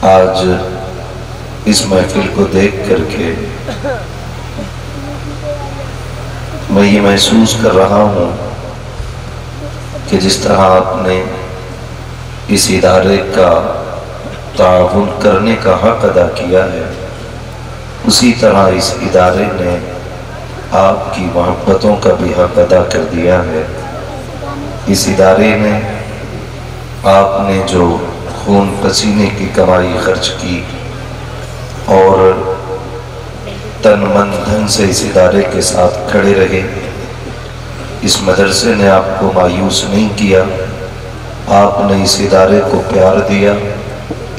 आज इस महफिल को देख करके मैं ये महसूस कर रहा हूँ कि जिस तरह आपने इस इदारे का ताउन करने का हक अदा किया है, उसी तरह इस इदारे ने आपकी मोहब्बतों का भी हक अदा कर दिया है। इस इदारे ने आपने जो खून पसीने की कमाई खर्च की और तन मन धन से इस इदारे के साथ खड़े रहे, इस मदरसे ने आपको मायूस नहीं किया, आपने इस इदारे को प्यार दिया।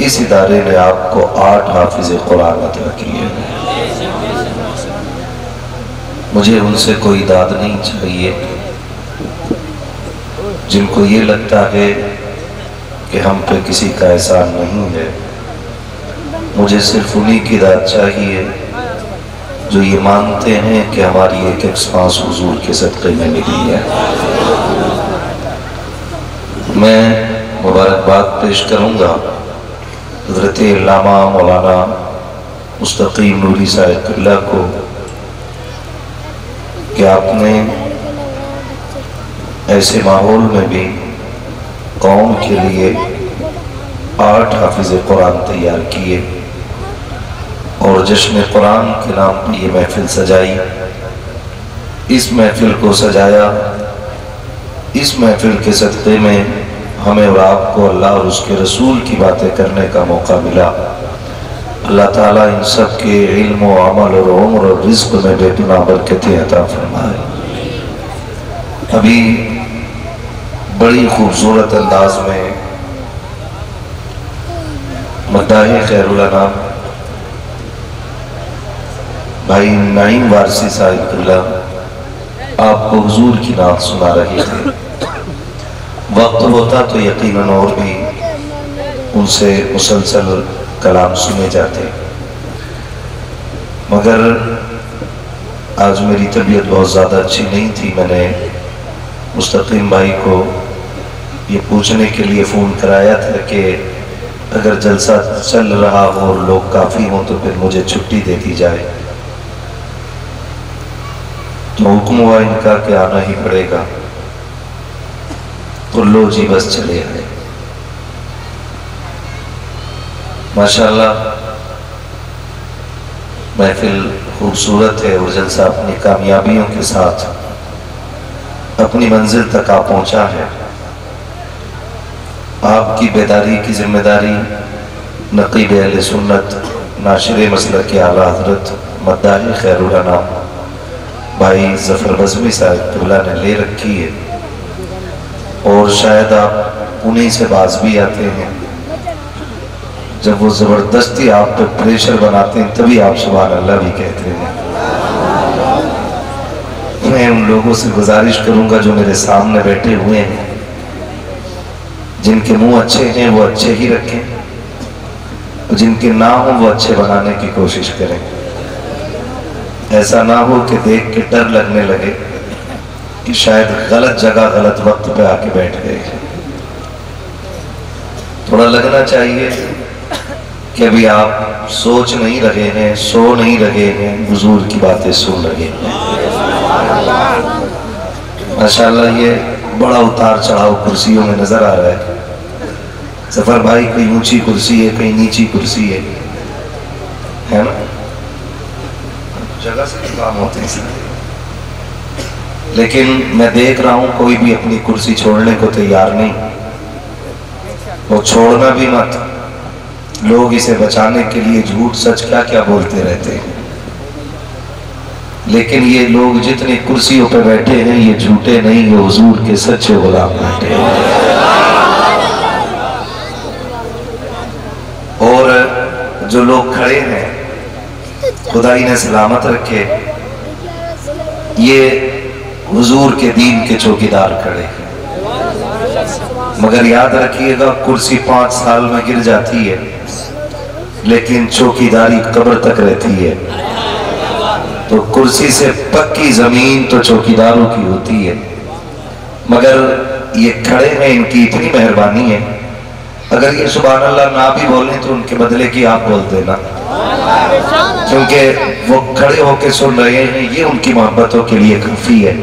इस इदारे ने आपको 8 हाफिज़ कुरान अता किए। मुझे उनसे कोई दाद नहीं चाहिए जिनको ये लगता है कि हम पे किसी का एहसान नहीं है। मुझे सिर्फ उन्हीं की दाद चाहिए जो ये मानते हैं कि हमारी एक एक सांस हुजूर के सदक़े में मिली है। मैं मुबारकबाद पेश करूँगा हज़रत अल्लामा मौलाना मुस्तकीम नूरी साहिब को कि आपने ऐसे माहौल में भी कौम के लिए 8 हाफिज़ कुरान तैयार किए और जश्न कुरान के नाम पर ये महफिल सजाई। इस महफिल को सजाया, इस महफिल के सदक़े में हमें और आपको अल्लाह और उसके रसूल की बातें करने का मौका मिला। अल्लाह ताला इन सब के इल्म और अमल और उम्र और रिज़्क़ में बेपनाह बरकतें अता फरमाए। अभी बड़ी खूबसूरत अंदाज में मद्दाह खैरुल अनाम भाई नाइम वारसी साहिब आपको हुजूर की नात सुना रहे थे। वक्त होता तो यकीनन और भी उनसे मुसलसल कलाम सुने जाते, मगर आज मेरी तबीयत बहुत ज़्यादा अच्छी नहीं थी। मैंने मुस्तकीम भाई को ये पूछने के लिए फ़ोन कराया था कि अगर जलसा चल रहा हो और लोग काफ़ी हों तो फिर मुझे छुट्टी दे दी जाए। तो हुक्म हुआ इनका कि आना ही पड़ेगा, तो लो जी बस चले आए। माशाअल्लाह महफिल खूबसूरत है और जलसा अपनी कामयाबियों के साथ अपनी मंजिल तक आ पहुंचा है। आपकी बेदारी की जिम्मेदारी नक़ीब अहले सुन्नत नाशिर मसलक के आला हज़रत मद्दाह खैरुल अनाम भाई ज़फ़र बज़मी साहिब ने ले रखी है और शायद आप उन्हीं से बाज भी आते हैं। जब वो ज़बरदस्ती आप पे प्रेशर बनाते हैं तभी आप सुभान अल्लाह भी कहते हैं। मैं उन लोगों से गुजारिश करूंगा जो मेरे सामने बैठे हुए हैं, जिनके मुंह अच्छे हैं वो अच्छे ही रखें, जिनके ना हो वो अच्छे बनाने की कोशिश करें। ऐसा ना हो कि देख के डर लगने लगे कि शायद गलत जगह गलत वक्त पे आके बैठ गए। थोड़ा लगना चाहिए कि अभी आप सोच नहीं रहे हैं, सो नहीं रहे हैं, हुजूर की बातें सुन रहे हैं। माशाअल्लाह ये बड़ा उतार चढ़ाव कुर्सियों में नजर आ रहा है। ज़फ़र भाई कहीं ऊंची कुर्सी है, कहीं नीची कुर्सी है ना, जगह से काम होते हैं। लेकिन मैं देख रहा हूं कोई भी अपनी कुर्सी छोड़ने को तैयार नहीं, और छोड़ना भी मत। लोग इसे बचाने के लिए झूठ सच क्या क्या बोलते रहते हैं, लेकिन ये लोग जितनी कुर्सियों पर बैठे हैं ये झूठे नहीं, ये हुजूर के सच्चे गुलाम बैठे हैं। और जो लोग खड़े हैं खुदा इन्हें सलामत रखे, ये हुजूर के दीन के चौकीदार खड़े हैं। मगर याद रखिएगा कुर्सी 5 साल में गिर जाती है, लेकिन चौकीदारी कब्र तक रहती है। तो कुर्सी से पक्की जमीन तो चौकीदारों की होती है, मगर ये खड़े हैं, इनकी इतनी मेहरबानी है अगर ये सुभान अल्लाह ना भी बोले तो उनके बदले की आप बोल देना, क्योंकि वो खड़े होके सुन रहे हैं, ये उनकी मोहब्बतों के लिए काफी है।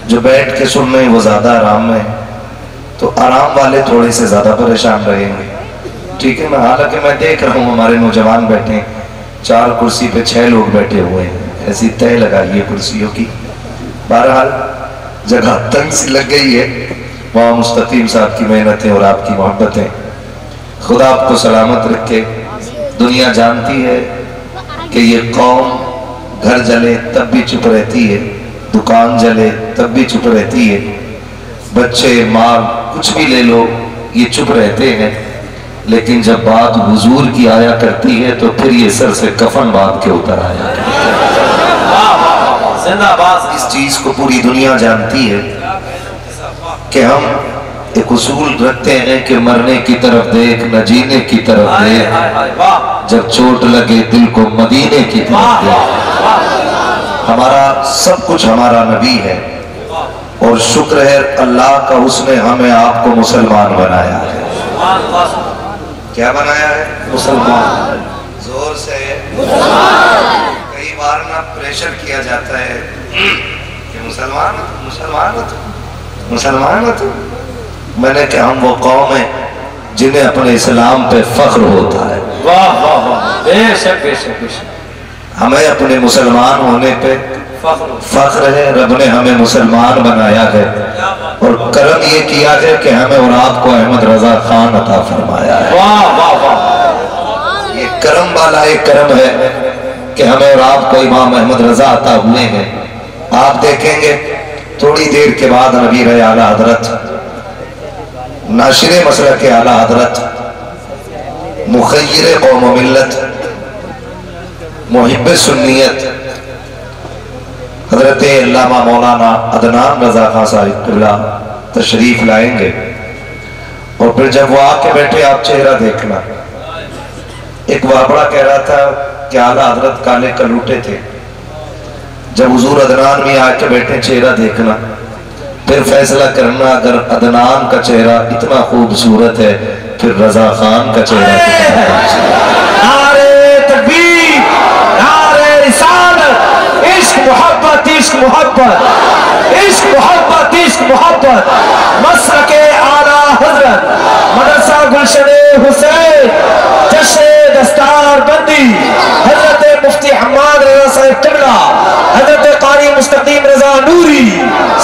जो बैठ के सुन रहे हैं वो ज्यादा आराम में, तो आराम वाले थोड़े से ज्यादा परेशान रहेंगे। ठीक है ना। हालांकि मैं देख रहा हूँ हमारे नौजवान बैठे, 4 कुर्सी पे 6 लोग बैठे हुए हैं, ऐसी तय लगाइए कुर्सियों की। बहरहाल जगह तंग सी लग गई है, वहाँ मुस्तकीम साहब की मेहनतें और आपकी मोहब्बतें, खुदा आपको सलामत रखे। दुनिया जानती है कि ये कौम घर जले तब भी चुप रहती है, दुकान जले तब भी चुप रहती है, बच्चे माल कुछ भी ले लो ये चुप रहते हैं, लेकिन जब बात हुजूर की आया करती है तो फिर ये सर से कफन बांध के उतर आया करती है। इस चीज को पूरी दुनिया जानती है कि हम एक उसूल रखते हैं कि मरने की तरफ देख न जीने की तरफ देख, जब चोट लगे दिल को मदीने की तरफ देख। हमारा सब कुछ हमारा नबी है, और शुक्र है अल्लाह का, उसने हमें आपको मुसलमान बनाया है। क्या बनाया है? मुसलमान। जोर से कई बार ना प्रेशर किया जाता है कि मुसलमान मुसलमान मुसलमान। मैंने कहा हम वो कौम है जिन्हें अपने इस्लाम पे फख्र होता है। वाह वाह वाह, बेशक बेशक बेशक। हमें अपने मुसलमान होने पे फख्र है। रब ने हमें मुसलमान बनाया है, और करम ये किया है कि हमें और आपको अहमद रजा खान अता फरमाया है। वाह वाह वाह, ये करम वाला एक करम है कि हमें और आपको इमाम अहमद रजा अता हुए हैं। आप देखेंगे थोड़ी देर के बाद नबी रहे आला हजरत, नाशिरे मसला के आला हजरत, मुखय्यिर कौम व मिल्लत, मुहिब्बे सुन्नियत हजरत अल्लामा मौलाना अदनान रजा खान साहिब किबला तशरीफ लाएंगे, और फिर जब वो आके बैठे आप चेहरा देखना। एक वाबड़ा कह रहा था कि आला हजरत काले कलूटे थे, जब हुजूर अदनान में आके बैठे चेहरा देखना, फिर फैसला करना अगर अदनान का चेहरा इतना खूबसूरत है फिर रजा खान का चेहरा नारे तकबीर, नारे रिसालत, इश्क मोहब्बत, इश्क मोहब्बत, इश्क मोहब्बत, इश्क मोहब्बत। मसलके आला हजरत मदरसा गुलशने हुसैन, जश्न दस्तार बंदी हजरत मुफ्ती हम्माद रजा साहिब किबला, हजरत कारी मुस्तकीम रजा नूरी।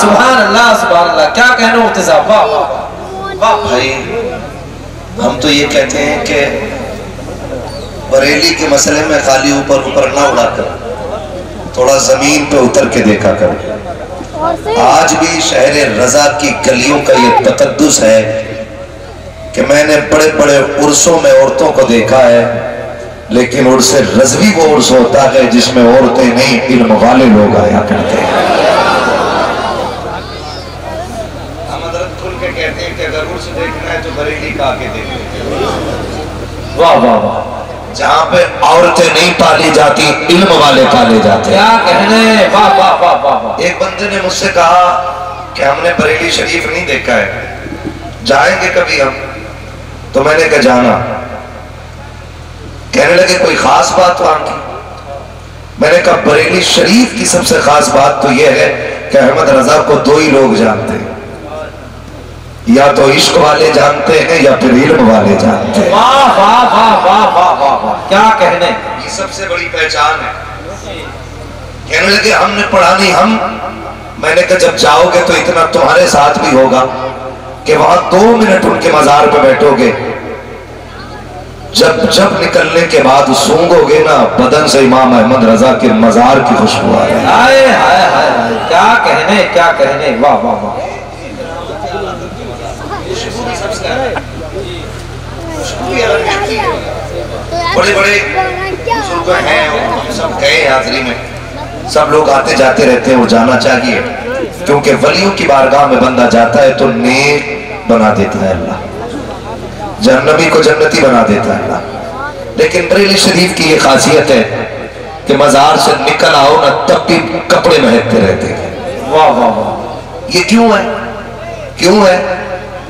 सुभान अल्लाह सुभान अल्लाह, क्या कहना मुर्तजा। वाह वाह भाई, हम तो ये कहते हैं कि बरेली के मसले में खाली ऊपर ऊपर ना उड़ाकर थोड़ा जमीन पे उतर के देखा कर। आज भी शहर रजा की गलियों का ये तकद्दुस है कि मैंने बड़े बड़े उर्सों में औरतों को देखा है, लेकिन उर्से रजवी वो उर्स होता है जिसमें औरतें नहीं इल्म वाले लोग आया करते हैं। हम हज़रत खुल के कहते हैं कि अगर उर्स देखना है तो बरेली का आके देखें। वाह वाह वाह, जहाँ पे औरतें नहीं पाली जाती इल्म वाले पाले जाते। क्या कहने, वाह वाह वाह वाह। एक बंदे ने मुझसे कहा कि हमने बरेली शरीफ नहीं देखा है, जाएंगे कभी हम? तो मैंने कहा जाना। कहने लगे कोई खास बात वहां की? मैंने कहा बरेली शरीफ की सबसे खास बात तो यह है कि अहमद रजा को 2 ही लोग जानते हैं, या तो इश्क वाले जानते हैं या फिर इल्म वाले जानते हैं। वाह वाह वाह वाह वाह वाह वाह, क्या कहने, ये सबसे बड़ी पहचान है। कहने लगे हमने पढ़ा नहीं हम। मैंने कहा जब जाओगे तो इतना तुम्हारे साथ भी होगा कि वहां 2 मिनट उनके मजार पे बैठोगे, जब जब निकलने के बाद सूंघोगे ना बदन से इमाम अहमद रजा के मजार की खुशबू आ रही। हाय हाय हाय, क्या कहने, क्या कहने, वाह वाह वाह। बड़े बड़े बुजुर्ग हैं, सब गए हाजिरी में, सब लोग आते जाते रहते हैं, वो जाना चाहिए, क्योंकि वलियों की बारगाह में बंदा जाता है तो नेक बना देता है अल्लाह, जन्नती को जन्नती बना देता है अल्लाह। लेकिन बरेली शरीफ की ये खासियत है कि मजार से निकल आओ ना तब भी कपड़े महकते रहते हैं। वाह वाह वाह, ये क्यों है, क्यों है?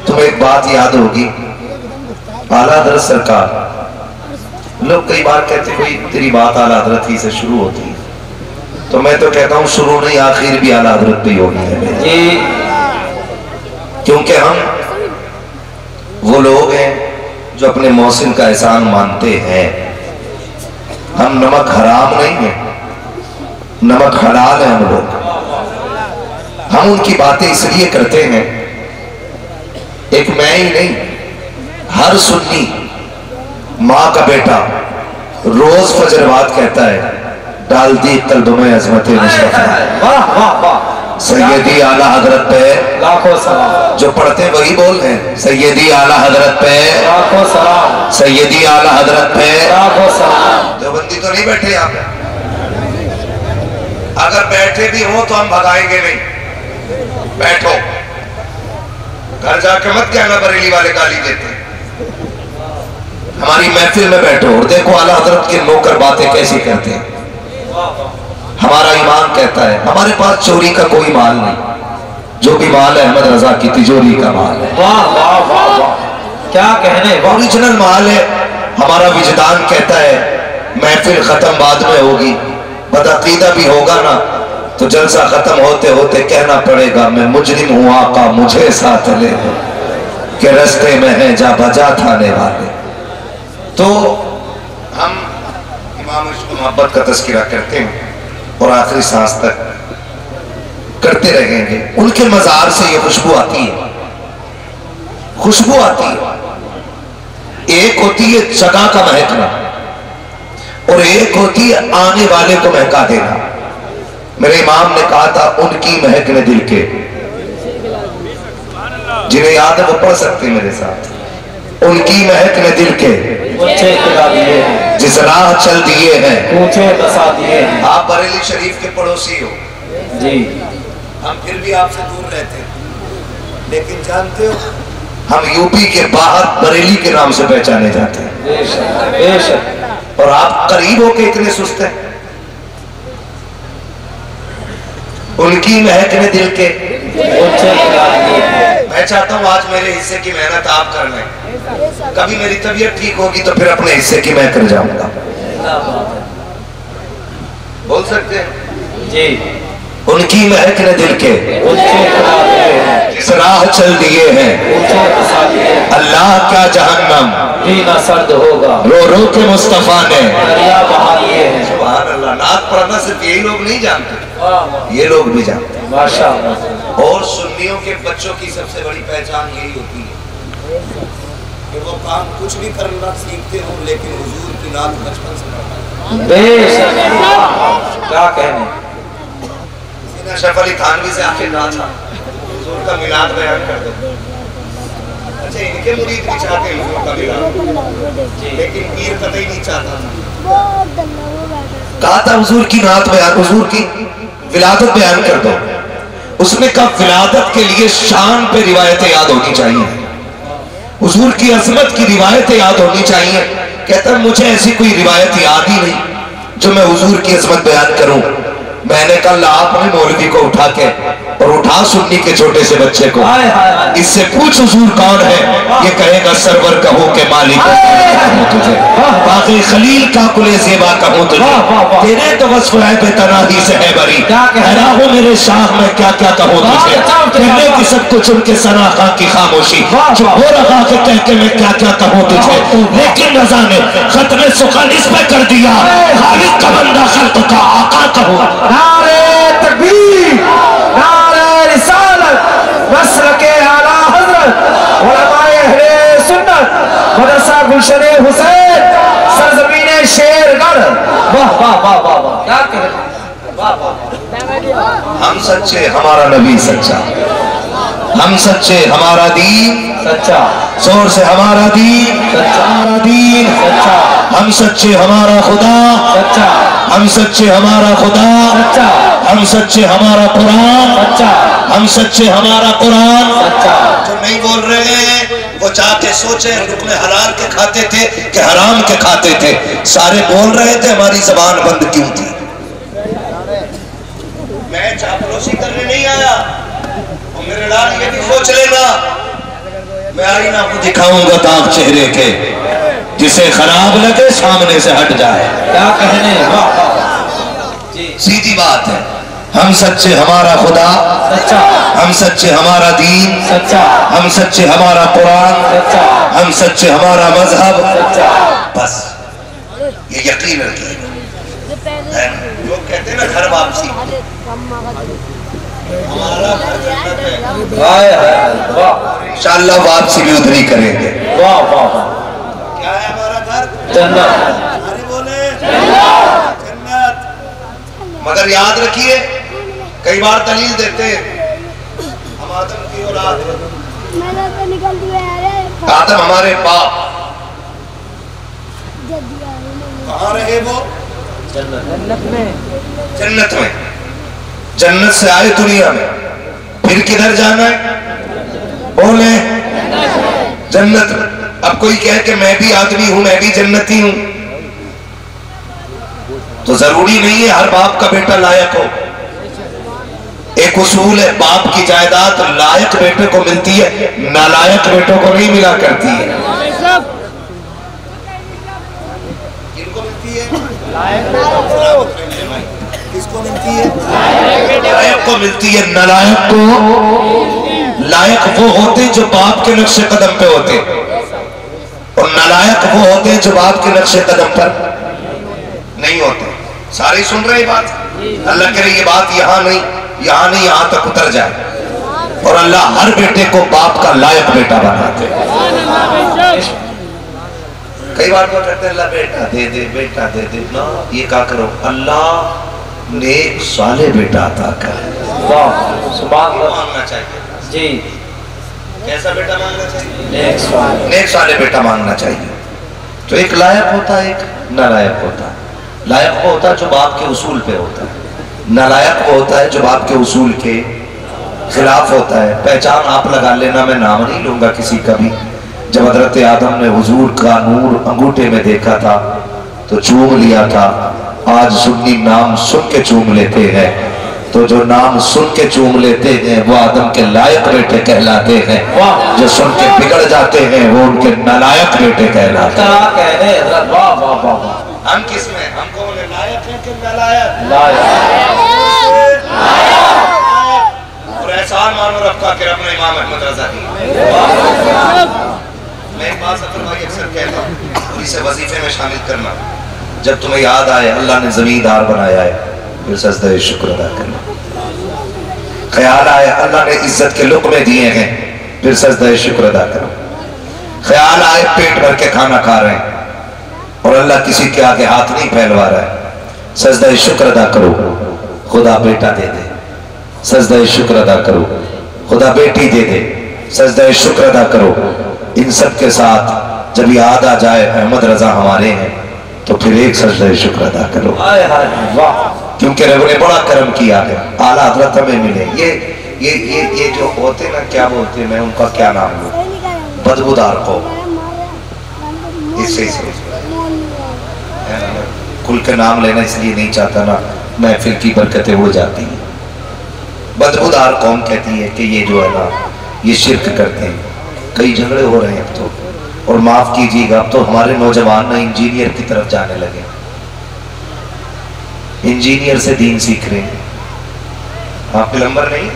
तुम्हें एक बात याद होगी, आला हजरत सरकार, लोग कई बार कहते कोई तेरी बात आला हजरत ही से शुरू होती है, तो मैं तो कहता हूँ शुरू नहीं आखिर भी आला हजरत पे ही होनी है। क्योंकि हम वो लोग हैं जो अपने मौसिन का एहसान मानते हैं। हम नमक हराम नहीं है, नमक हलाल है हम लोग। हम उनकी बातें इसलिए करते हैं, एक मैं ही नहीं, हर सुन्नी माँ का बेटा रोज फजर बाद कहता है, डाल दी कल्ब में अजमत मुस्तफा। सैयदी आला हजरत पे लाखों सलाम। जो पढ़ते वही बोल रहे हैं, सैयदी आला हजरत पे लाखों सलाम, सैयदी आला हजरत पे लाखों सलाम। देवबंदी तो नहीं बैठे यहाँ पे, अगर बैठे भी हो तो हम भगाएंगे नहीं। बैठो, घर जाके मत कहना बरेली वाले गाली देते हैं। हमारी महफिल में बैठो और देखो आला हजरत के नौकर बातें कैसी करते हैं। हमारा ईमान कहता है हमारे पास चोरी का कोई माल नहीं, जो भी माल है अहमद रजा की तिजोरी का माल है। वाह वाह वाह वाह, क्या कहने, ओरिजिनल माल है। हमारा विजदान कहता है महफिल खत्म बाद में होगी, बदअकीदा भी होगा ना तो जलसा खत्म होते होते कहना पड़ेगा मैं मुजरिम हूँ आका मुझे साथ ले के रास्ते में है जा बजा थाने वाले। तो हम इमाम मोहब्बत का तस्करा करते हैं और आखिरी सांस तक करते रहेंगे। उनके मजार से ये खुशबू आती है, खुशबू आती है। एक होती है जगह का महकना और एक होती है आने वाले को महका देना। मेरे इमाम ने कहा था उनकी महकने दिल के, जिन्हें याद है वो पढ़ सकते मेरे साथ। उनकी महकने दिल के जिस राह चल दिए हैं पूछे बसा दिए हैं। आप बरेली शरीफ के पड़ोसी हो जी, हम फिर भी आपसे दूर रहते हैं, लेकिन जानते हो हम यूपी के बाहर बरेली के नाम से पहचाने जाते हैं। बेशक। और आप करीब होके इतने सुस्त हैं। उनकी महकने दिल के, मैं चाहता हूँ आज मेरे हिस्से की मेहनत आप कर लें। कभी मेरी तबीयत ठीक होगी तो फिर अपने हिस्से की मैं कर जाऊंगा। बोल सकते हैं जी। उनकी महकने दिल के इस राह चल दिए हैं, अल्लाह का जहन्नम पीना सर्द होगा, रो रो के मुस्तफा ने सुभान अल्लाह। नात पढ़ना सिर्फ यही लोग नहीं जानते, ये लोग भी जानते हैं माशाअल्लाह। और सुन्नियों के बच्चों की सबसे बड़ी पहचान यही होती है कि वो काम कुछ भी करना सीखते हो लेकिन हुजूर की नात बचपन से पढ़ना। बेशक, क्या कहने। अशरफ अली थानवी से आखिर कहा था हुजूर का मिलाद बयान कर दो। अच्छा, इनके मुरीद भी चाहते हैं हुजूर का मिलाद, लेकिन पीर कतई नहीं चाहता था। कहा था हुजूर की नात बयान, हुजूर की विलादत बयान कर दो। उसने कहा विलादत के लिए शान पे रिवायतें याद होनी चाहिए, हुजूर की अजमत की रिवायतें याद होनी चाहिए। कहता मुझे ऐसी कोई रिवायत याद ही नहीं जो मैं हुजूर की अजमत बयान करूं। मैंने कहा आपने मौलवी को उठा के और उठा सुन्नी के छोटे से बच्चे को, इससे पूछ हुजूर कौन है, ये कहेगा सरवर कहूं के मालिक कहूं तुझे, बाकी खलील का कुले ज़ेबा कहूं तुझे, तेरे तो वस्फ़ है बेतनाही से है बरी, हैरा हो मेरे शाह में क्या क्या कहूं तुझे, कहने की सब कुछ उनके सना खां की खामोशी, जो हो रहा के कह के मैं क्या क्या कहूं तुझे। लेकिन रज़ा ने खत्म सुखन इस पे कर दिया, खालिद का बंदा खल्क़ का आका कहूं। नारे तकबीर, नारे रिसालत, नस्ल के आला हज़रत, उलमाए अहले सुन्नत, मदरसा गुलशन हुसैन, सरज़मीन शेरगढ़। वाह वाह वाह वाह वाह, क्या कह रहे हैं, वाह वाह। हम सच्चे, हमारा नबी सच्चा, हम सच्चे, हमारा दीन सच्चा, जोर से हमारा दीन सच्चा, हमारा दीन सच्चा, हम सच्चे, हमारा खुदा सच्चा, हम सच्चे, हमारा खुदा सच्चा, हम सच्चे, हमारा कुरान सच्चा, हम सच्चे, हमारा कुरान सच्चा। जो नहीं बोल रहे हैं वो जाके सोचे रुकने हलाल के खाते थे कि हराम के खाते थे, सारे बोल रहे थे, हमारी जबान बंद क्यों थी। मैं चापलूसी करने नहीं आया, मेरे लाल ये भी सोच लेना मैं आईना को दिखाऊंगा दाग चेहरे के, जिसे खराब लगे सामने से हट जाए। क्या कहने, सीधी बात है। हम सच्चे हमारा खुदा सच्चा, हम सच्चे हमारा दीन सच्चा, हम सच्चे हमारा कुरान सच्चा, हम सच्चे हमारा मजहब सच्चा। बस ये यकीन रखिए। लोग कहते हैं ना घर वापसी, इंशाअल्लाह वापसी भी उधर ही करेंगे। वाह वाह वाह। क्या है हमारा घर? जन्नत। अरे बोले जन्नत। मगर याद रखिए, कई बार दलील देते हैं हम आदम की औलाद, आदम हमारे बाप, कहाँ रहे वो? जन्नत में। जन्नत में, जन्नत से आए दुनिया में, फिर किधर जाना है? बोले जन्नत में। अब कोई कहे कि मैं भी आदमी हूं, मैं भी जन्नती हूं, तो जरूरी नहीं है हर बाप का बेटा लायक हो। एक उसूल है, बाप की जायदाद लायक बेटे को मिलती है, नालायक बेटों को नहीं मिला करती है। किनको मिलती है? किसको मिलती है? लायक को मिलती है। नालायक को, लायक वो होते जो बाप के नक्शे कदम पे होते, और नालायक वो होते जो बाप के नक्शे कदम पर नहीं होते। सारे सुन रहे बात? अल्लाह कह रही ये बात यहाँ नहीं, यहाँ तक उतर जाए, और अल्लाह हर बेटे को बाप का लायक बेटा बनाते। कई बार वो कहते हैं अल्लाह बेटा दे दे, बेटा दे दे ना, ये क्या करो, अल्लाह नेक साले बेटा अता करे। वाह सुभान अल्लाह। मांगना चाहिए जी। कैसा बेटा मांगना चाहिए? नेक साले बेटा मांगना चाहिए। तो एक लायक होता है, एक नालायक होता है। लायक वो होता है जो बाप के उसूल पे होता है, नालायक वो होता है जो बाप के उसूल के खिलाफ होता है। पहचान आप लगा लेना, मैं नाम नहीं लूंगा किसी का भी। जब हजरत आदम ने हुजूर का नूर अंगूठे में देखा था तो चूम लिया था। आज सुन्नी नाम सुन के चूम लेते हैं, तो जो नाम सुन के चूम लेते हैं वो आदम के लायक बेटे कहलाते हैं। जो सुन के बिगड़ जाते हैं वो उनके नालायक बेटे कहलाते हैं। वाह वाह वाह। हम किस में, हम कौन है, लायक है कि नालायक? लायक। और एहसान मानो रब का कि रब ने इमाम अहमद रजा दी। मैं एक बात सफर भाई अक्सर कहता हूँ, और इसे वजीफे में शामिल करना। जब तुम्हें याद आए अल्लाह ने जमींदार बनाया है, फिर सजदा शुक्र अदा करना। ख्याल आए अल्लाह ने इज्जत के लुक़्मे दिए हैं, फिर सजदा शुक्र अदा करो। ख्याल आए पेट भर के खाना खा रहे हैं और अल्लाह किसी के आगे हाथ नहीं फैलवा रहा है, सजदा शुक्र अदा करो। खुदा बेटा दे दे, सजदा शुक्र अदा करो। खुदा बेटी दे दे, सजदा शुक्र अदा करो। इन सब के साथ जब याद आ जाए अहमद रजा हमारे हैं, तो फिर एक सजदा शुक्र अदा करो। वाह, क्योंकि रब ने बड़ा करम किया है, आला हज़रत हमें मिले। ये जो होते ना, क्या बोलते, मैं उनका क्या नाम लूं, बदबूदार को, इससे कुल के नाम लेना इसलिए नहीं चाहता ना, महफिल की बरकतें उड़ जाती हैं। बदबूदार कौम कहती है कि ये जो है ना, ये शिरक करते हैं। कई झगड़े हो रहे हैं अब तो, और माफ कीजिएगा अब तो हमारे नौजवान ना इंजीनियर की तरफ जाने लगे, इंजीनियर से दीन सीख रहे हैं। आप प्लम्बर नहीं,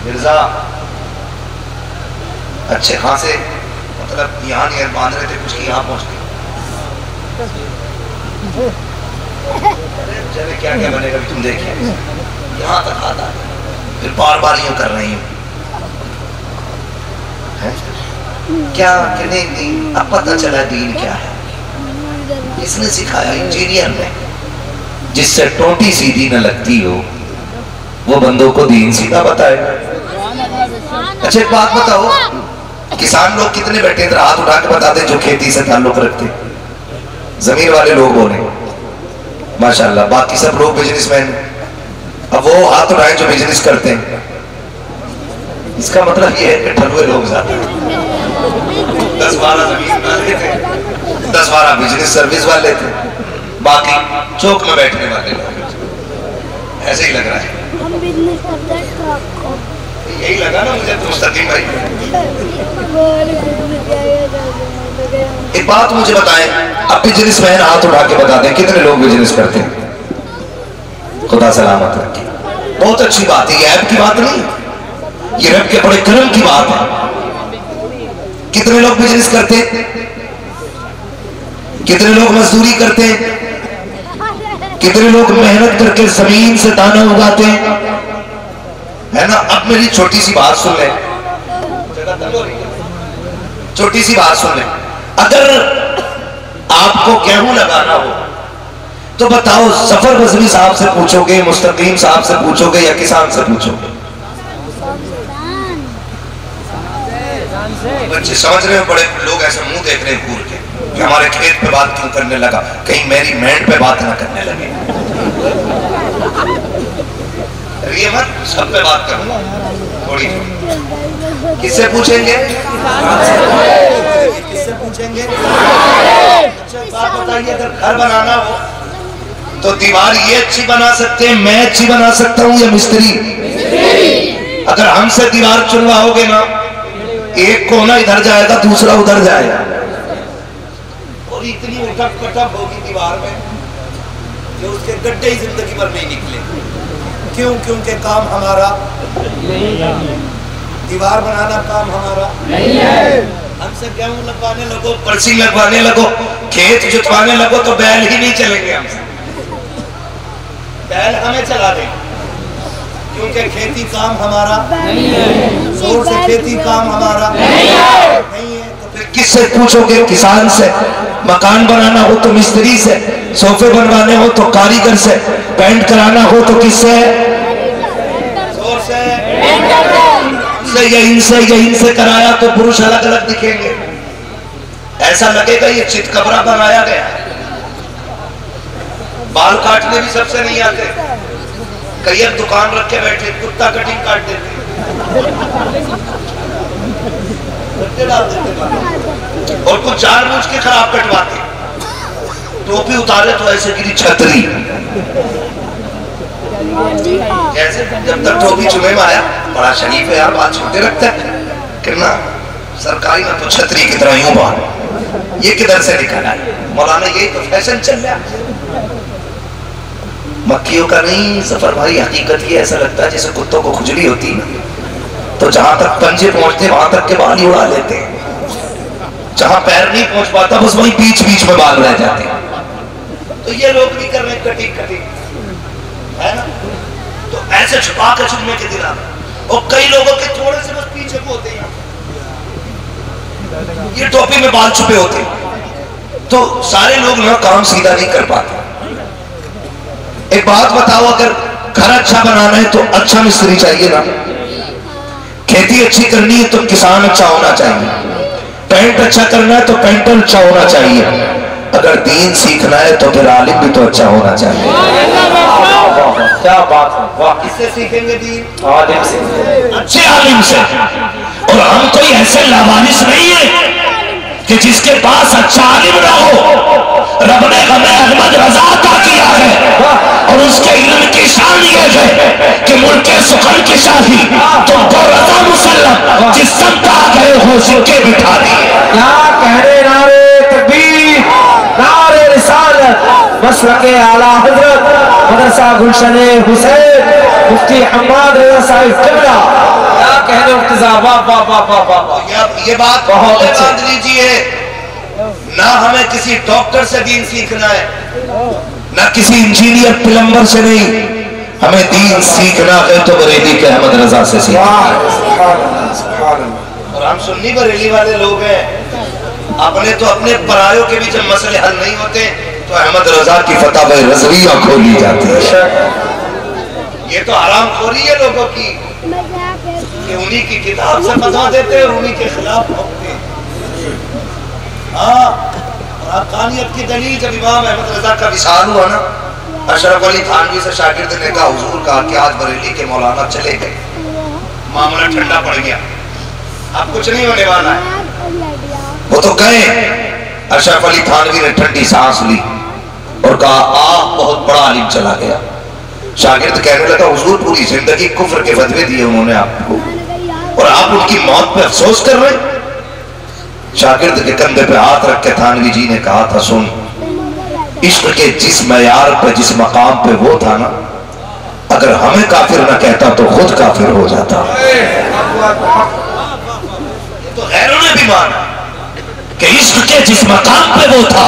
मिर्जा अच्छे खासे मतलब यहाँ नहीं बांध रहे थे, कुछ की यहाँ पहुंच गए। चले क्या क्या बनेगा तुम देखिए, यहाँ तक आता है, फिर बार बार यूं कर रही हूँ क्या कि नहीं, अब पता चला दीन क्या है। इसने सिखाया इंजीनियर ने, जिससे टोटी सीधी न लगती हो वो बंदों को दीन सीधा बताएगा। अच्छा एक बात बताओ, किसान लोग कितने बैठे थे, हाथ उठा के बताते जो खेती से ताल्लुक रखते, जमीन वाले लोग बोले माशाल्लाह, बाकी सब लोग बिजनेसमैन। अब वो हाथ उठाए जो बिजनेस करते हैं, इसका मतलब ये है कि ठलुए लोग जाते हैं। 10-12 जमीन वाले थे, 10-12 बिजनेस सर्विस वाले थे, बाकी चौक में बैठने वाले लोग। ऐसे ही लग रहा है। हम बिजनेस करते हैं, यही लगा ना मुझे तो मुस्तकीम भाई। एक बात मुझे बताएं, अब बिजनेसमैन हाथ उठा के बता दें कितने लोग बिजनेस करते हैं? खुदा सलामत रखे। बहुत अच्छी बात है, ये ऐप की बात नहीं, ये रब के बड़े करम की बात है। कितने लोग बिजनेस करते हैं? कितने लोग मजदूरी करते हैं? कितने लोग मेहनत करके जमीन से दाना उगाते हैं, है ना? अब मेरी छोटी सी बात सुन ले, छोटी सी बात सुन ले। अगर आपको गेहूं लगाना हो तो बताओ, सफर बजरी साहब से पूछोगे, मुस्तकीम साहब से पूछोगे या किसान से पूछोगे? बच्चे समझ रहे हो, बड़े लोग ऐसे मुंह देख रहे हैं घूर के कि हमारे खेत पे बात क्यों करने लगा, कहीं मेरी मैंड पे बात ना करने लगे। ये मत, सब पे बात करूंगा थोड़ी। किससे पूछेंगे? किससे पूछेंगे? अच्छा बात बताइए, अगर घर बनाना हो तो दीवार ये अच्छी बना सकते हैं, मैं अच्छी बना सकता हूँ या मिस्त्री? अगर हमसे दीवार चुनवाओगे ना, एक कोना इधर जाएगा, दूसरा उधर जाएगा, और इतनी उठक पटक होगी दीवार में कि उसके गड्ढे ही जिंदगी भर नहीं निकले। क्यों? क्योंकि काम हमारा नहीं है, दीवार बनाना काम हमारा नहीं है। हमसे गेहूं लगवाने लगो, पर्ची लगवाने लगो, खेत जुतवाने लगो तो बैल ही नहीं चलेंगे हमसे। बैल हमें चला देंगे, क्योंकि खेती काम हमारा नहीं है, जोर से खेती काम हमारा नहीं है। तो फिर किससे पूछोगे? किसान से। मकान बनाना हो तो मिस्त्री से, सोफे बनवाने हो तो कारीगर से, पेंट कराना हो तो किससे? जोर से इनसे कराया तो पुरुष अलग अलग दिखेंगे, ऐसा लगेगा ये चितकबरा बनाया गया। बाल काटने भी सबसे नहीं आते, कई दुकान रख के बैठे कुत्ता कटिंग काट देते, और कुछ जानबूझ के खराब कटवाते। टोपी उतारे तो ऐसे गिरी छतरी, ऐसे जब तक टोपी चुमे में आया, बड़ा शरीफ है यार, बात छोटे रखता है, कितना सरकारी में तो छतरी की तरह यूं बात, ये किधर से निकला है? मौलाना यही तो फैशन चल रहा है। मक्खियों का नहीं सफर भाई, हकीकत ये ऐसा लगता है जैसे कुत्तों को खुजली होती है तो जहां तक पंजे पहुंचते वहां तक के बाल ही उड़ा लेते हैं, जहां पैर नहीं पहुंच पाता बस वहीं बीच बीच में बाल रह जाते हैं। तो ये लोग भी कर रहे कटिंग कटिंग, है ना? तो ऐसे छुपा के चुनने के दिन आते, और कई लोगों के थोड़े से बस पीछे को होते हैं, ये टोपी में बाल छुपे होते हैं, तो सारे लोग ना काम सीधा नहीं कर पाते। एक बात बताओ, अगर घर अच्छा बनाना है तो अच्छा मिस्त्री चाहिए ना, खेती अच्छी करनी है तो किसान अच्छा होना चाहिए, पेंट अच्छा करना है तो पेंटर अच्छा होना चाहिए, अगर दीन सीखना है तो फिर आलिम भी तो अच्छा होना चाहिए। क्या बात है, वाह! किससे सीखेंगे दीन? आलिम से, अच्छे आलिम से। और हम कोई ऐसे लावारिस नहीं है कि जिसके पास अच्छा आलिम ना हो। रब ने हमें अहमद रजा अता किया है, और उसके इल्म की शान ये है कि मुल्के सुखन की शाही तुमको रजा मुसल्लम जिस संत आ गए हो सिक्के बिठा दिए। क्या कहने, नारे तकबीर, नारे रिसालत, मसलके आला हजरत मदरसा गुलशने हुसैन मुफ्ती हम्माद रजा साहिब किबला। क्या कहने मुफ्ती साहब, वाह वाह वाह वाह वाह। ये बात बहुत अच्छी लीजिए, ना हमें किसी डॉक्टर से दीन सीखना है, ना किसी इंजीनियर प्लम्बर से नहीं, हमें दीन सीखना है तो बरेली के अहमद रजा से सीखना। और हम सुन्नी बरेली वाले लोग हैं, अपने तो अपने परायों के भी जब मसले हल नहीं होते तो अहमद रजा की फतवा रज़विया खोली जाती है। ये तो हराम खोरी है लोगों की कि उन्हीं की किताब से फतवा देते हैं और उन्हीं के खिलाफ भोगते हैं। हाँ, हक़ानियत की दलील जब इमाम अहमद रजा का विसाल हुआ ना, अशरफ अली थानवी से शागिर्द ने कहा, हुजूर कहा कि आज बरेली के मौलाना चले गए, मामला ठंडा पड़ गया, अब कुछ नहीं होने वाला है। वो तो गए। अशरफ अली थानवी ने ठंडी सांस ली और कहा, बहुत बड़ा आलिम चला गया। शागिर्द कहने लगा, हुजूर पूरी जिंदगी कुफ्र के फतवे दिए उन्होंने आपको, और आप उनकी मौत पे अफसोस कर रहे हैं। शागिर्द के कंधे पे हाथ रख के थानवी जी ने कहा था, सुन, इश्क के जिस मयार पे, जिस मकाम पे वो था ना, अगर हमें काफिर ना कहता तो खुद काफिर हो जाता। तो गैरों ने भी माना कि इश्क के जिस मकाम पे वो था,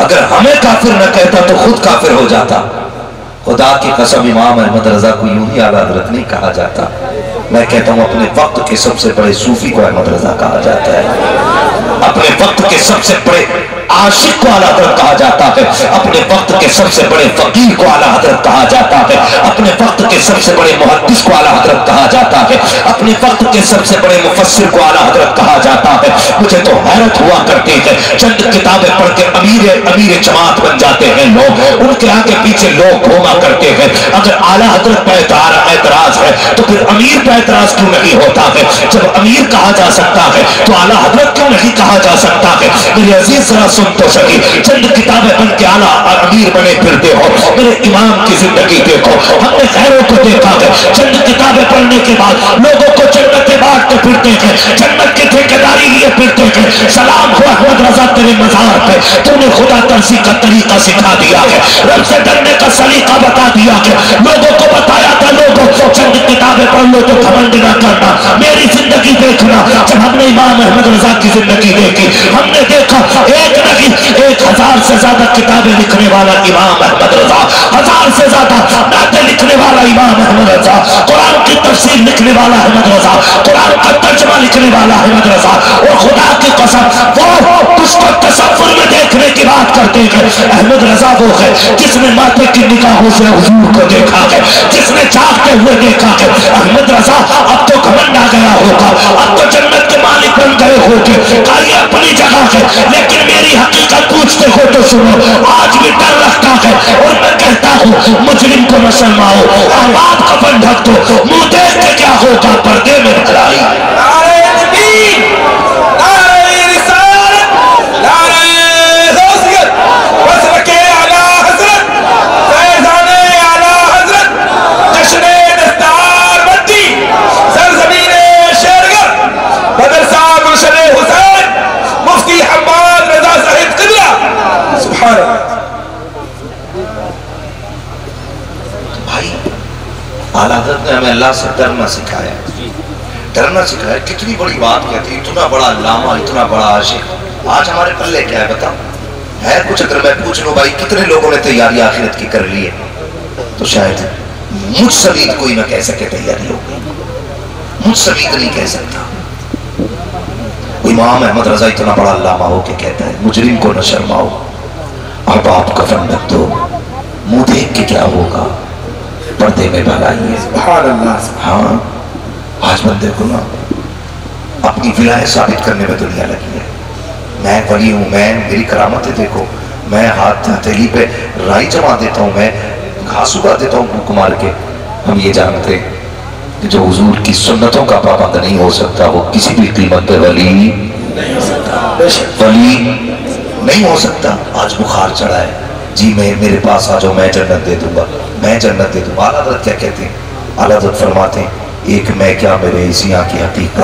अगर हमें काफिर ना कहता तो खुद काफिर हो जाता। खुदा की कसम, इमाम अहमद रजा को यूं ही आला हज़रत नहीं कहा जाता। मैं कहता हूं अपने वक्त के सबसे बड़े सूफी को अहमद रजा कहा जाता है। अपने वक्त के सबसे बड़े आशिक को आला हज़रत कहा जाता है। अपने वक्त के सबसे बड़े फकीर को आला हज़रत कहा जाता है। अपने वक्त के सबसे बड़े मुहद्दिस को आला हज़रत कहा जाता है। अपने वक्त के सबसे बड़े मुफस्सिर को आला हज़रत कहा जाता है। मुझे तो हैरत हुआ करती है, चंद किताबें पढ़ के अमीर जमात बन जाते हैं लोग, उनके आगे पीछे लोग घूमा करते हैं। अगर आला हज़रत पर एतराज है तो फिर अमीर पर एतराज क्यों नहीं होता है? जब अमीर कहा जा सकता है तो आला हज़रत क्यों नहीं कहा जा सकता है? मेरे अजीज जरा सुन तो सही, चंद किताबें बन के आला अमीर बने फिरते हो। मेरे इमाम की जिंदगी देखो, हमने खैरों को देखा है, चंद किताबें पढ़ने के बाद लोगों को जन्नत बांटते फिरते हैं, जन्नत की ठेकेदारी लिए फिरते हैं। सलाम हो अहमद रजा तेरे मज़ार पे, तूने खुदा तरसी का तरीका सिखा दिया है, रब से डरने का सलीका बता दिया है। लोगों को बताया था, लोगों चंद किताबें पढ़ लो तो घमंड ना करना। मेरी जिंदगी देखना, जब हमने इमाम अहमद रजा की जिंदगी देखी, हमने देखा एक नहीं 1000 से ज्यादा किताबें लिखने वाला इमाम अहमद रजा, 1000 से ज्यादा नाते लिखने वाला इमाम अहमद रजा, कुरान की तफसीर लिखने वाला अहमद रजा, कुरान का तर्जुमा लिखने वाला अहमद रजा। और खुदा की कसम, वो उसको तसव्वुर में देखने की बात करते हैं। अहमद रजा वो है जिसने माथे की निगाहों से हुजूर को देखा है, जिसने जागते हुए देखा है। अहमद रजा अब तो घमंड आ गया होगा, अब तो जन्नत के मालिक बन गए होगे, ये अपनी जगह है, लेकिन मेरी हकीकत पूछते हो तो सुनो, आज भी डर लगता है। और मैं कहता हूँ मुजरिम को न शर्माओ, आवाज कफन ढक दो, मुंह देख के क्या होगा, पर्दे में भलाई। आला हज़रत ने हमें अल्लाह से डरना सिखाया, डरना सिखाया। कितनी बड़ी बात कहती, इतना बड़ा लामा, इतना बड़ा आशिक। आज हमारे पल्ले क्या है बताओ? है कुछ? अगर मैं पूछ लूं भाई कितने लोगों ने तैयारी आखिरत की कर ली है, तो शायद मुझ समीत कोई ना कह सके तैयारी हो गई, मुझ समीत नहीं कह सकता। इमाम अहमद रजा इतना बड़ा लामा हो के कहता है मुजरिम को न शर्माओ, अब आप कफन रख दो, मुंह देख के क्या होगा, पर्दे में भलाई है। हाँ, आज बंदे को ना अपनी विलायत साबित करने में दुनिया लगी है। मैं वली हूँ, मैं मेरी करामतें देखो, मैं हाथ हथेली पे राई जमा देता हूँ, मैं घास उगा देता हूँ कुमार के। हम ये जानते हैं कि जो हुजूर की सुन्नतों का पाबंद नहीं हो सकता वो किसी भी कीमत पे वली नहीं हो सकता, वली नहीं हो सकता। आज बुखार चढ़ा है जी, मैं मेरे पास आ जाओ, मैं जन्नत दे दूंगा, मैं जन्नत दे दूंगा। आला हज़रत क्या कहते हैं? आला हज़रत फरमाते हैं एक मैं क्या मेरे इसी की हकीकत,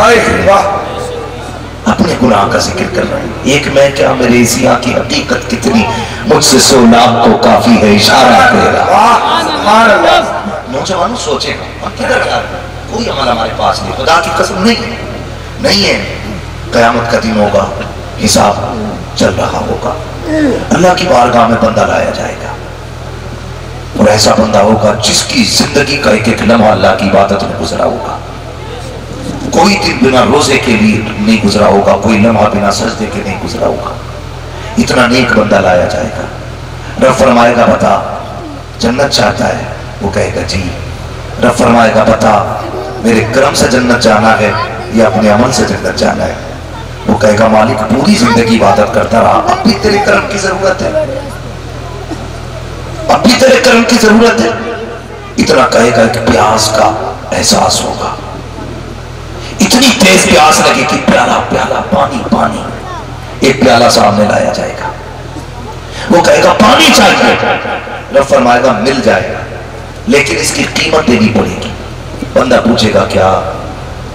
अपने गुनाह का जिक्र कर रहे हैं। एक मैं क्या मेरे इसी की हकीकत कितनी, मुझसे 100 लाख को काफी है इशारा तेरा। नौजवानों सोचेगा हम किधर जा रहे हैं, कोई अमल हमारे पास नहीं, खुदा की कसम नहीं है। क़यामत का दिन होगा, हिसाब चल रहा होगा, अल्लाह की बारगाह में बंदा लाया जाएगा, और ऐसा बंदा होगा जिसकी जिंदगी का एक एक लम्हा अल्लाह की इबादत में गुजरा होगा। कोई दिन बिना रोजे के लिए नहीं गुजरा होगा, कोई लम्हा बिना सजदे के नहीं गुजरा होगा। इतना नेक बंदा लाया जाएगा। रब फरमाएगा बता जन्नत चाहता है, वो कहेगा जी। रब फरमाएगा बता मेरे कर्म से जन्नत जाना है या अपने अमल से जन्नत जाना है, वो कहेगा मालिक पूरी जिंदगी इबादत करता रहा, अब भी तेरे कर्म की जरूरत है, अब भी तेरे कर्म की जरूरत है। इतना कहेगा कि प्यास का एहसास होगा, इतनी तेज प्यास लगी कि प्याला प्याला पानी पानी, एक प्याला सामने लाया जाएगा, वो कहेगा पानी चाहिए। रब फरमाएगा मिल जाएगा, लेकिन इसकी कीमत देनी पड़ेगी। बंदा पूछेगा क्या?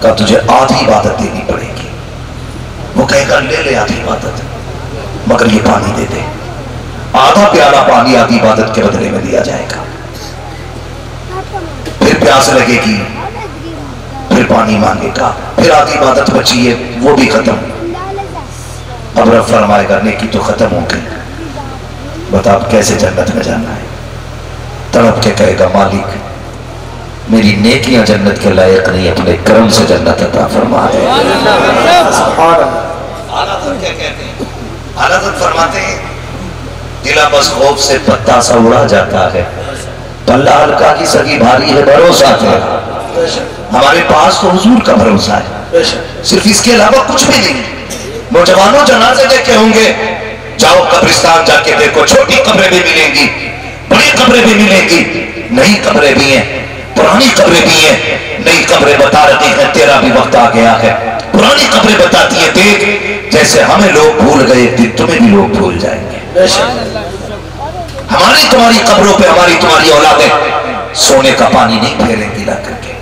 का तुझे आधी इबादत देनी पड़ेगी। वो कहेगा ले ले आधी इबादत, मगर ये पानी दे दे। आधा प्याला पानी आधी इबादत के बदले में दिया जाएगा। फिर प्यास लगेगी, फिर पानी मांगेगा, फिर आधी इबादत बची है वो भी खत्म। अब रब फरमाएगा नेकी तो खत्म हो गई, बता अब कैसे जन्नत में जाना है। तड़प के कहेगा मालिक मेरी नेकियां जन्नत के लायक नहीं, अपने कर्म से जन्नत अता फरमा दे। फरमाते हैं दिला बस खौफ से पत्ता सा उड़ा जाता है, पल्ला हल्का की सगी भारी है भरोसा तेरा। हमारे पास तो हुजूर का भरोसा है, सिर्फ इसके अलावा कुछ भी नहीं। नौजवानों जनाजे देखे होंगे, जाओ कब्रिस्तान जाके देखो, छोटी कब्रें भी मिलेंगी, बड़ी कब्रें भी मिलेंगी, नई कब्रें भी हैं, पुरानी कब्रें भी हैं। नई कब्रें बता रही हैं तेरा भी वक्त आ गया है, पुरानी कब्रें बताती है देख जैसे हमें लोग भूल गए एक दिन तुम्हें भी लोग भूल जाएंगे। हमारी तुम्हारी कब्रों पे हमारी तुम्हारी औलादें सोने का पानी नहीं फेरेंगी ला करके,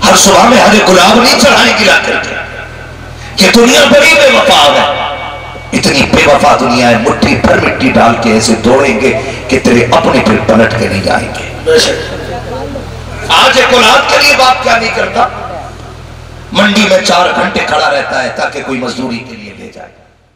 हर सुबह में हरे गुलाब नहीं चढ़ाएंगी ला करके। ये दुनिया बड़ी बेवफा है, इतनी बेवफा दुनिया है, मुट्ठी भर मिट्टी डाल के ऐसे दौड़ेंगे कि तेरे अपने फिर पलट के नहीं आएंगे। आज एक औलाद के लिए बाप क्या नहीं करता, मंडी में 4 घंटे खड़ा रहता है ताकि कोई मजदूरी के लिए ले जाए।